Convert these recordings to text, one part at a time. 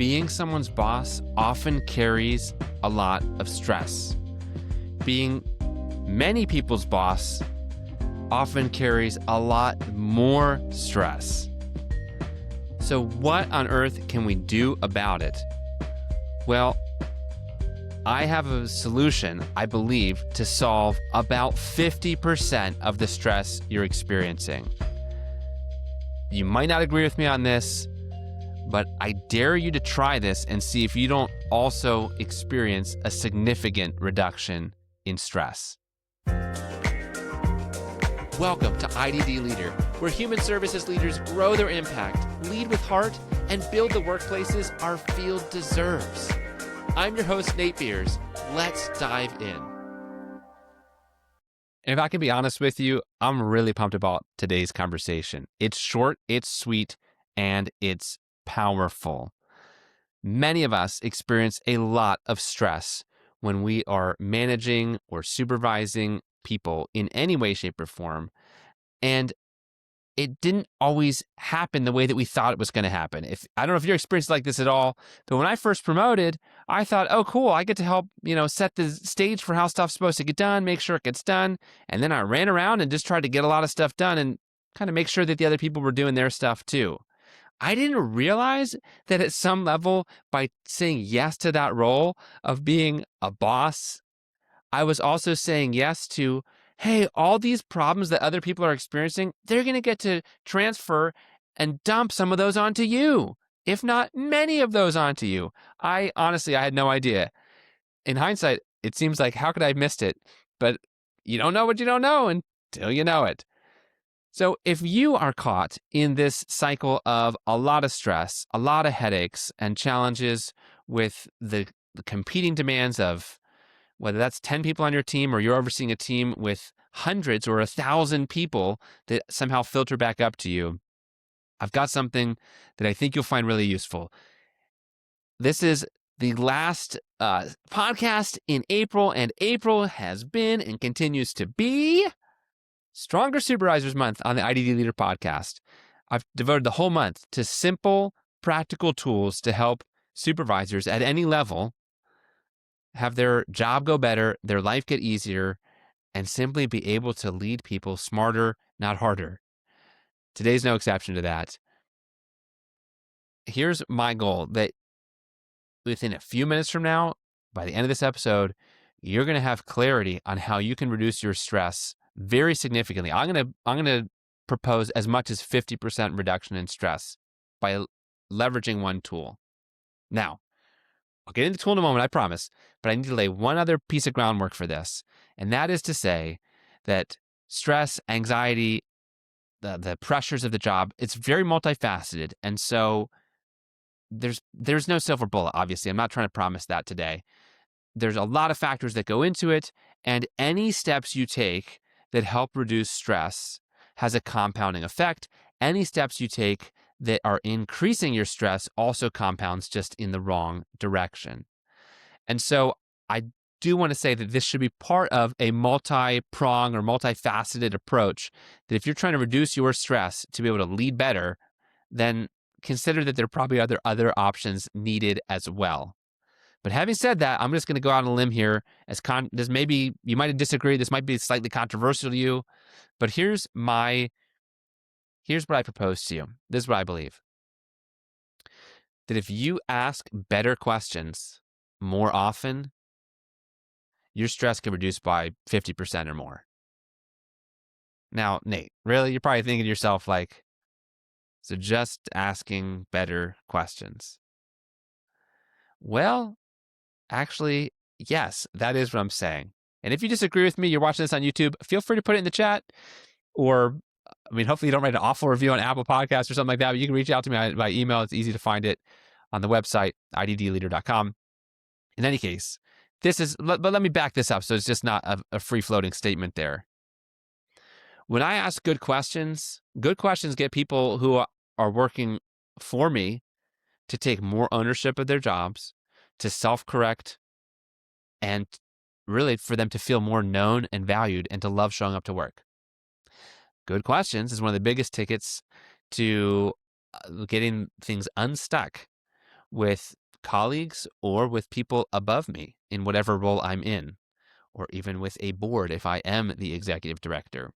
being someone's boss often carries a lot of stress. Being many people's boss often carries a lot more stress. So what on earth can we do about it? Well, I have a solution, I believe, to solve about 50% of the stress you're experiencing. You might not agree with me on this, but I dare you to try this and see if you don't also experience a significant reduction in stress. Welcome to IDD Leader, where human services leaders grow their impact, lead with heart, and build the workplaces our field deserves. I'm your host, Nate Beers. Let's dive in. And if I can be honest with you, I'm really pumped about today's conversation. It's short, it's sweet, and it's powerful. Many of us experience a lot of stress when we are managing or supervising people in any way, shape, or form. And it didn't always happen the way that we thought it was going to happen. I don't know if your experience is like this at all, but when I first promoted, I thought, oh, cool, I get to help, set the stage for how stuff's supposed to get done, make sure it gets done. And then I ran around and just tried to get a lot of stuff done and kind of make sure that the other people were doing their stuff too. I didn't realize that at some level, by saying yes to that role of being a boss, I was also saying yes to, hey, all these problems that other people are experiencing, they're going to get to transfer and dump some of those onto you, if not many of those onto you. I had no idea. In hindsight, it seems like, how could I have missed it? But you don't know what you don't know until you know it. So if you are caught in this cycle of a lot of stress, a lot of headaches and challenges with the competing demands of whether that's 10 people on your team or you're overseeing a team with hundreds or 1,000 people that somehow filter back up to you, I've got something that I think you'll find really useful. This is the last podcast in April, and April has been and continues to be Stronger Supervisors Month on the IDD Leader podcast. I've devoted the whole month to simple, practical tools to help supervisors at any level have their job go better, their life get easier, and simply be able to lead people smarter, not harder. Today's no exception to that. Here's my goal, that within a few minutes from now, by the end of this episode, you're going to have clarity on how you can reduce your stress very significantly. I'm going to propose as much as 50% reduction in stress by leveraging one tool. Now, I'll get into the tool in a moment, I promise, but I need to lay one other piece of groundwork for this, and that is to say that stress, anxiety, the pressures of the job, it's very multifaceted, and so there's no silver bullet, obviously. I'm not trying to promise that today. There's a lot of factors that go into it, and any steps you take that help reduce stress has a compounding effect. Any steps you take that are increasing your stress also compounds, just in the wrong direction. And so I do want to say that this should be part of a multi-prong or multifaceted approach, that if you're trying to reduce your stress to be able to lead better, then consider that there are probably other options needed as well. But having said that, I'm just going to go out on a limb here. This maybe you might disagree. This might be slightly controversial to you, but here's what I propose to you. This is what I believe. That if you ask better questions more often, your stress can reduce by 50% or more. Now, Nate, really? You're probably thinking to yourself like, so just asking better questions. Well, actually, yes, that is what I'm saying. And if you disagree with me, you're watching this on YouTube, feel free to put it in the chat. Or, hopefully you don't write an awful review on Apple Podcasts or something like that, but you can reach out to me by email. It's easy to find it on the website, iddleader.com. In any case, but let me back this up so it's just not a free-floating statement there. When I ask good questions get people who are working for me to take more ownership of their jobs, to self-correct, and really for them to feel more known and valued and to love showing up to work. Good questions is one of the biggest tickets to getting things unstuck with colleagues or with people above me in whatever role I'm in, or even with a board if I am the executive director.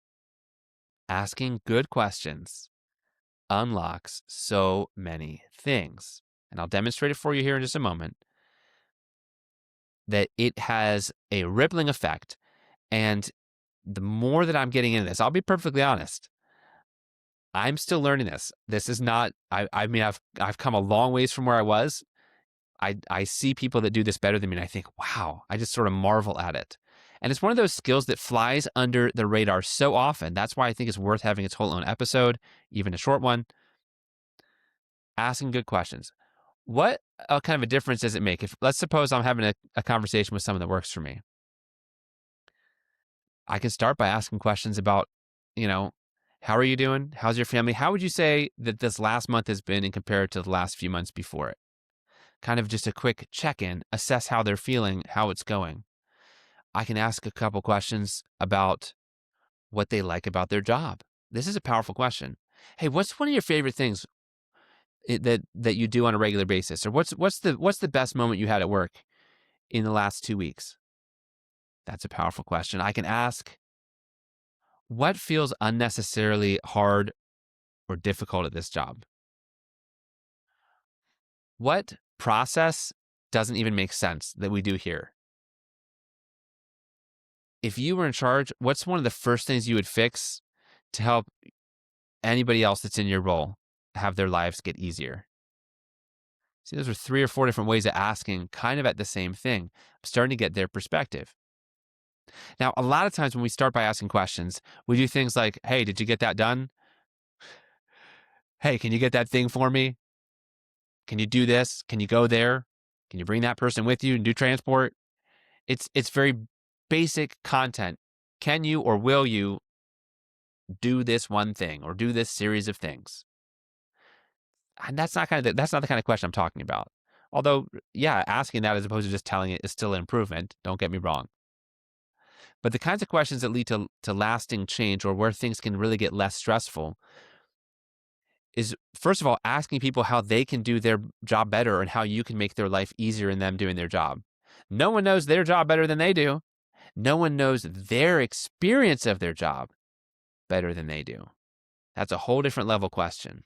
Asking good questions unlocks so many things. And I'll demonstrate it for you here in just a moment, that it has a rippling effect. And the more that I'm getting into this, I'll be perfectly honest, I'm still learning this. This is not, I mean, I've come a long ways from where I was. I see people that do this better than me, and I think, wow, I just sort of marvel at it. And it's one of those skills that flies under the radar so often. That's why I think it's worth having its whole own episode, even a short one. Asking good questions. What kind of a difference does it make? If let's suppose I'm having a conversation with someone that works for me. I can start by asking questions about, you know, how are you doing? How's your family? How would you say that this last month has been in compared to the last few months before it? Kind of just a quick check-in, assess how they're feeling, how it's going. I can ask a couple questions about what they like about their job. This is a powerful question. Hey, what's one of your favorite things that you do on a regular basis? Or what's the best moment you had at work in the last 2 weeks? That's a powerful question. I can ask, what feels unnecessarily hard or difficult at this job? What process doesn't even make sense that we do here? If you were in charge, what's one of the first things you would fix to help anybody else that's in your role have their lives get easier? See, those are 3 or 4 different ways of asking kind of at the same thing. I'm starting to get their perspective. Now, a lot of times when we start by asking questions, we do things like, hey, did you get that done? Hey, can you get that thing for me? Can you do this? Can you go there? Can you bring that person with you and do transport? It's very basic content. Can you or will you do this one thing or do this series of things? And that's not that's not the kind of question I'm talking about. Although, yeah, asking that as opposed to just telling it is still an improvement. Don't get me wrong. But the kinds of questions that lead to lasting change or where things can really get less stressful is, first of all, asking people how they can do their job better and how you can make their life easier in them doing their job. No one knows their job better than they do. No one knows their experience of their job better than they do. That's a whole different level question.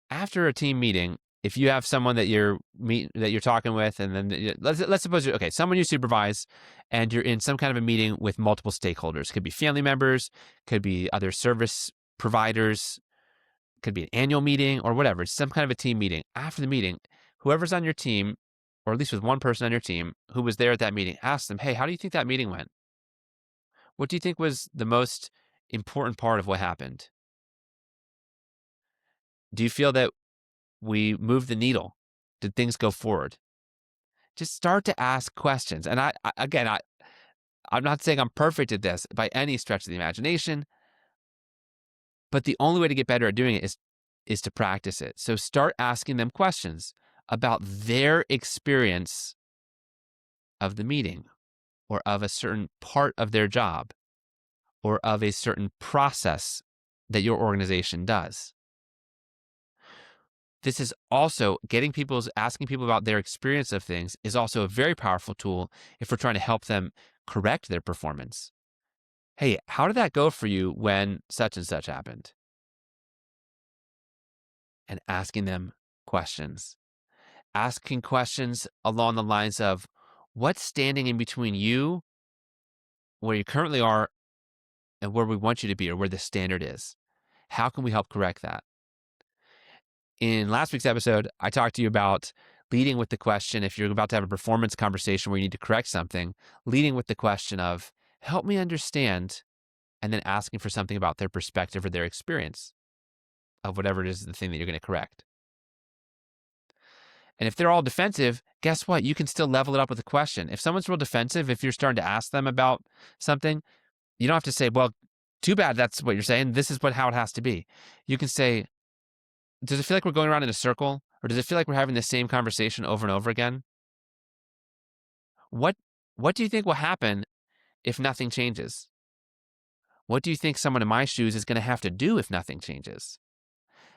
After a team meeting, if you have someone that you're talking with, and then let's suppose someone you supervise, and you're in some kind of a meeting with multiple stakeholders. Could be family members, could be other service providers, could be an annual meeting or whatever. It's some kind of a team meeting. After the meeting, whoever's on your team, or at least with one person on your team who was there at that meeting, ask them, hey, how do you think that meeting went? What do you think was the most important part of what happened? Do you feel that we moved the needle? Did things go forward? Just start to ask questions. And I'm not saying I'm perfect at this by any stretch of the imagination, but the only way to get better at doing it is to practice it. So start asking them questions about their experience of the meeting or of a certain part of their job or of a certain process that your organization does. This is also asking people about their experience of things is also a very powerful tool if we're trying to help them correct their performance. Hey, how did that go for you when such and such happened? And asking them questions. Asking questions along the lines of, what's standing in between you, where you currently are, and where we want you to be, or where the standard is? How can we help correct that? In last week's episode, I talked to you about leading with the question, if you're about to have a performance conversation where you need to correct something, leading with the question of, help me understand, and then asking for something about their perspective or their experience of whatever it is the thing that you're going to correct. And if they're all defensive, guess what? You can still level it up with a question. If someone's real defensive, if you're starting to ask them about something, you don't have to say, well, too bad that's what you're saying. This is how it has to be. You can say, does it feel like we're going around in a circle? Or does it feel like we're having the same conversation over and over again? What do you think will happen if nothing changes? What do you think someone in my shoes is going to have to do if nothing changes?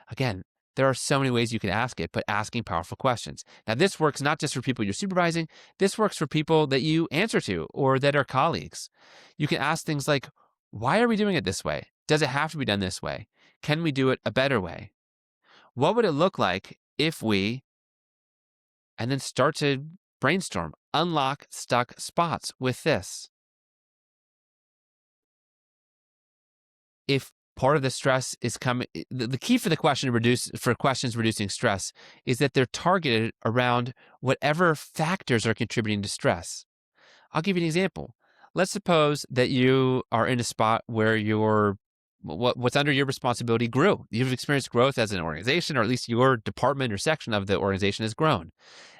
Again, There are so many ways you can ask it, but asking powerful questions. Now, this works not just for people you're supervising, this works for people that you answer to or that are colleagues. You can ask things like, why are we doing it this way? Does it have to be done this way? Can we do it a better way? What would it look like if we, and then start to brainstorm, unlock stuck spots with this. If part of the stress is coming, the key for the question for questions reducing stress is that they're targeted around whatever factors are contributing to stress. I'll give you an example. Let's suppose that you are in a spot where what's under your responsibility grew. You've experienced growth as an organization, or at least your department or section of the organization has grown.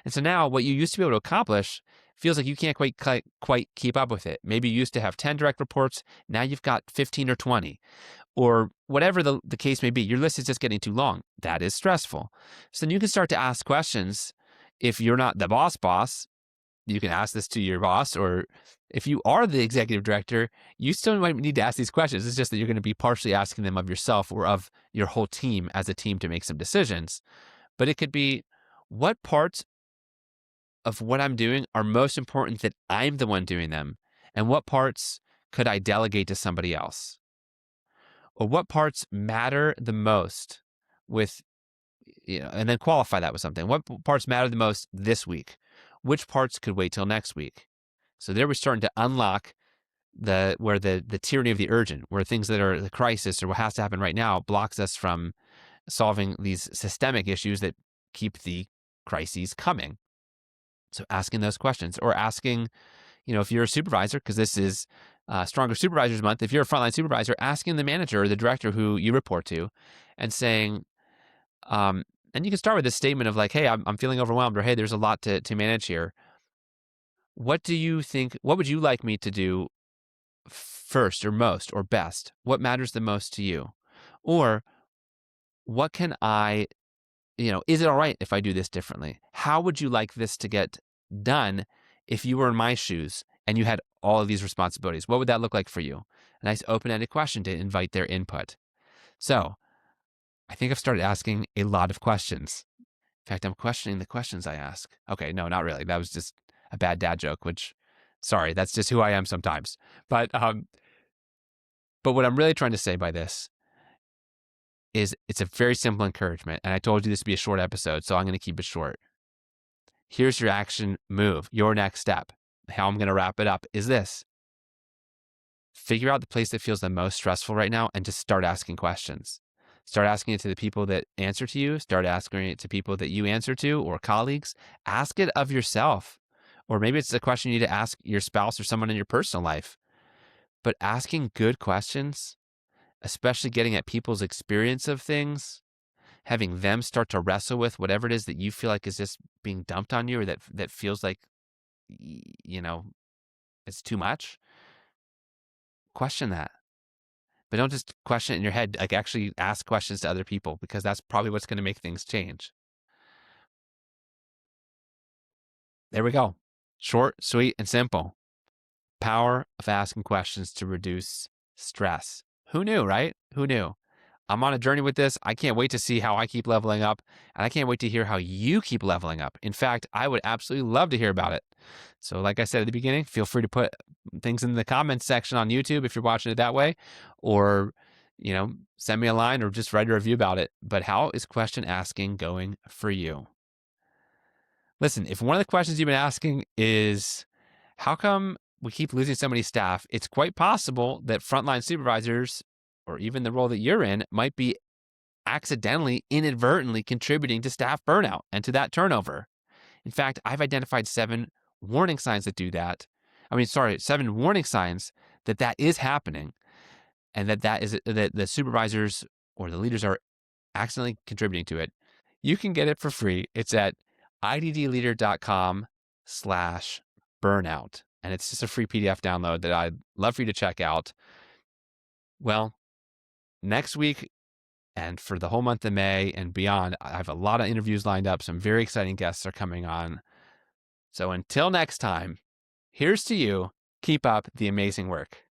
And so now what you used to be able to accomplish feels like you can't quite keep up with it. Maybe you used to have 10 direct reports. Now you've got 15 or 20, or whatever the case may be. Your list is just getting too long. That is stressful. So then you can start to ask questions. If you're not the boss, you can ask this to your boss, or if you are the executive director, you still might need to ask these questions. It's just that you're going to be partially asking them of yourself or of your whole team as a team to make some decisions. But it could be, what parts of what I'm doing are most important that I'm the one doing them? And what parts could I delegate to somebody else? Or what parts matter the most with, and then qualify that with something. What parts matter the most this week? Which parts could wait till next week? So there we're starting to unlock where the tyranny of the urgent, where things that are the crisis or what has to happen right now blocks us from solving these systemic issues that keep the crises coming. So asking those questions, or asking, if you're a supervisor, because this is Stronger Supervisors Month, if you're a frontline supervisor, asking the manager or the director who you report to and saying, and you can start with this statement of like, hey, I'm feeling overwhelmed, or hey, there's a lot to manage here. What do you think, what would you like me to do first or most or best? What matters the most to you? Or what can I, is it all right if I do this differently? How would you like this to get done if you were in my shoes and you had all of these responsibilities? What would that look like for you? A nice open-ended question to invite their input. So I think I've started asking a lot of questions. In fact, I'm questioning the questions I ask. Okay, no, not really. That was just a bad dad joke, which, sorry, that's just who I am sometimes. But what I'm really trying to say by this is it's a very simple encouragement. And I told you this would be a short episode, so I'm going to keep it short. Here's your action move, your next step. How I'm going to wrap it up is this. Figure out the place that feels the most stressful right now and just start asking questions. Start asking it to the people that answer to you. Start asking it to people that you answer to or colleagues. Ask it of yourself. Or maybe it's a question you need to ask your spouse or someone in your personal life. But asking good questions, especially getting at people's experience of things, having them start to wrestle with whatever it is that you feel like is just being dumped on you, or that feels like, it's too much. Question that. But don't just question it in your head. Like, actually ask questions to other people, because that's probably what's going to make things change. There we go. Short, sweet, and simple. Power of asking questions to reduce stress. Who knew, right? Who knew? I'm on a journey with this. I can't wait to see how I keep leveling up, and I can't wait to hear how you keep leveling up. In fact, I would absolutely love to hear about it. So like I said at the beginning, feel free to put things in the comments section on YouTube if you're watching it that way, or, send me a line or just write a review about it. But how is question asking going for you? Listen, if one of the questions you've been asking is, how come we keep losing so many staff? It's quite possible that frontline supervisors, or even the role that you're in, might be accidentally, inadvertently contributing to staff burnout and to that turnover. In fact, I've identified 7 warning signs that do that. 7 warning signs that is happening, and that is that the supervisors or the leaders are accidentally contributing to it. You can get it for free. It's at iddleader.com/burnout. And it's just a free PDF download that I'd love for you to check out. Well, next week and for the whole month of May and beyond, I have a lot of interviews lined up. Some very exciting guests are coming on. So until next time, here's to you. Keep up the amazing work.